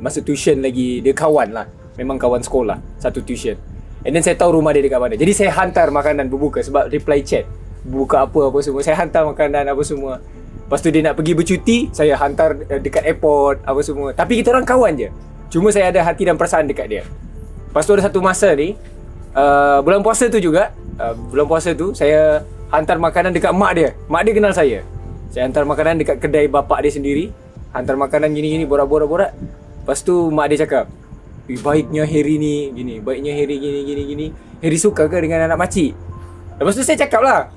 Masa tuition lagi, dia kawan lah. Memang kawan sekolah, satu tuition. And then saya tahu rumah dia dekat mana. Jadi saya hantar makanan berbuka sebab reply chat. Buka apa semua. Saya hantar makanan apa semua. Lepas tu dia nak pergi bercuti, saya hantar dekat airport apa semua. Tapi kita orang kawan je. Cuma saya ada hati dan perasaan dekat dia. Lepas tu ada satu masa ni, bulan puasa tu juga, bulan puasa tu saya hantar makanan dekat mak dia. Mak dia kenal saya. Saya hantar makanan dekat kedai bapak dia sendiri. Hantar makanan gini-gini, borak-borak. Lepas tu mak dia cakap, baiknya Harry ni gini, baiknya Harry gini. Harry suka ke dengan anak makcik? Lepas tu saya cakap lah,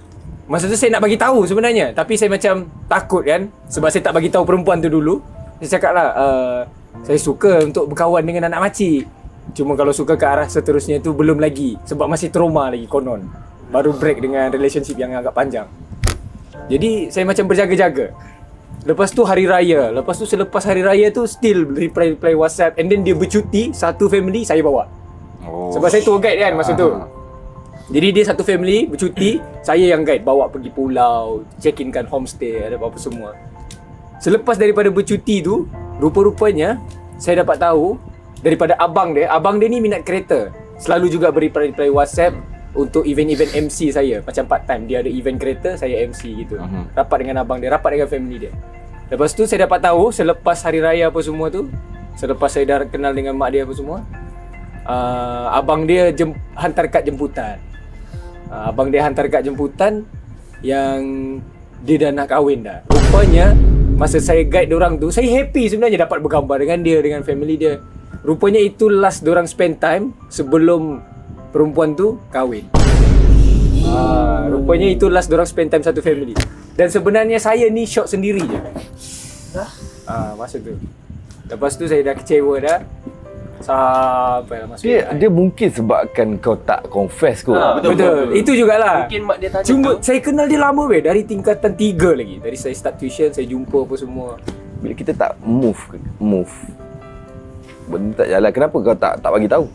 masa tu saya nak bagi tahu sebenarnya, tapi saya macam takut kan, sebab saya tak bagi tahu perempuan tu dulu. Saya cakap lah, saya suka untuk berkawan dengan anak makcik. Cuma kalau suka ke arah seterusnya tu belum lagi, sebab masih trauma lagi konon. Baru break dengan relationship yang agak panjang. Jadi saya macam berjaga-jaga. Lepas tu hari raya, selepas hari raya tu still reply WhatsApp. And then dia bercuti, satu family saya bawa. Sebab saya tour guide kan masa tu. Jadi dia satu family bercuti, saya yang guide, bawa pergi pulau, check in kan homestay, ada apa-apa semua. Selepas daripada bercuti tu, rupa-rupanya saya dapat tahu daripada abang dia ni minat kereta. Selalu juga reply WhatsApp untuk event-event MC saya. Macam part time, dia ada event kereta, saya MC gitu. Rapat dengan abang dia, rapat dengan family dia. Lepas tu saya dapat tahu selepas hari raya apa semua tu, selepas saya dah kenal dengan mak dia apa semua, abang dia hantar kad jemputan. Abang dia hantar kad jemputan yang dia dah nak kahwin dah. Rupanya masa saya guide diorang tu, saya happy sebenarnya dapat bergambar dengan dia, dengan family dia. Rupanya itu last diorang spend time sebelum perempuan tu kahwin. Rupanya itu last diorang spend time satu family. Dan sebenarnya saya ni shock sendiri je. Masa tu. Lepas tu saya dah kecewa dah. Sampai lah masuk. Dia mungkin sebabkan kau tak confess kot. Betul. Itu jugalah. Mungkin mak dia tanya. Cuma saya kenal dia lama weh, dari tingkatan 3 lagi. Dari saya start tuition, saya jumpa apa semua. Bila kita tak move, benda tak jalan. Kenapa kau tak bagi tahu?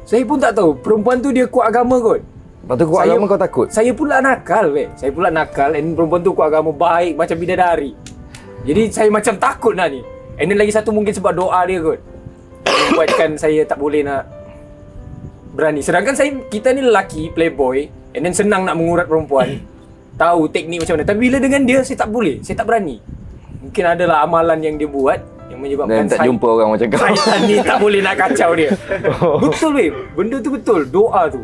Saya pun tak tahu. Perempuan tu dia kuat agama kot. Lepas tu kuat agama kau takut? Saya pula nakal weh. And perempuan tu kuat agama, baik macam bidadari. Jadi saya macam takut lah ni. And then lagi satu mungkin sebab doa dia kot, buatkan saya tak boleh nak berani. Sedangkan kita ni lelaki, playboy, and then senang nak mengurat perempuan. Tahu teknik macam mana. Tapi bila dengan dia, saya tak boleh. Saya tak berani. Mungkin adalah amalan yang dia buat yang menyebabkan dan tak jumpa orang macam kau. Saya ni tak boleh nak kacau dia. Betul weh. Benda tu betul. Doa tu.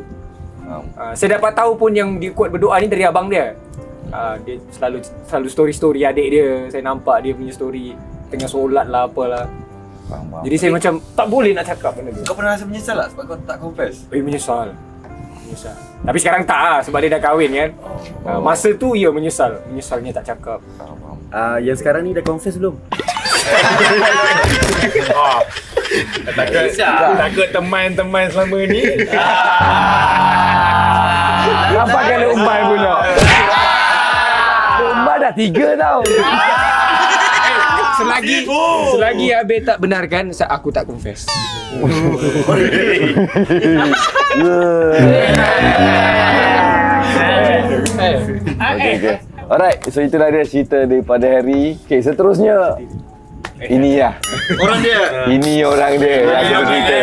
Saya dapat tahu pun yang dia kuat berdoa ni dari abang dia. Dia selalu story adik dia. Saya nampak dia punya story tengah solat lah apalah. Faham. Jadi saya macam tak boleh nak cakap benda tu. Kau pernah rasa menyesal tak sebab kau tak confess? Menyesal. Tapi sekarang tak lah sebab dia dah kahwin kan. Masa tu ya menyesal. Menyesalnya tak cakap. Yang sekarang ni dah confess belum? Takut teman-teman selama ni. Nampak kan Umar pula? Umar dah 3 tau. Selagi Abel tak benarkan, aku tak confess. Okay. Alright, so itulah dia cerita daripada Harry. Okay, seterusnya ini lah. Orang dia. Ini orang dia yang cerita.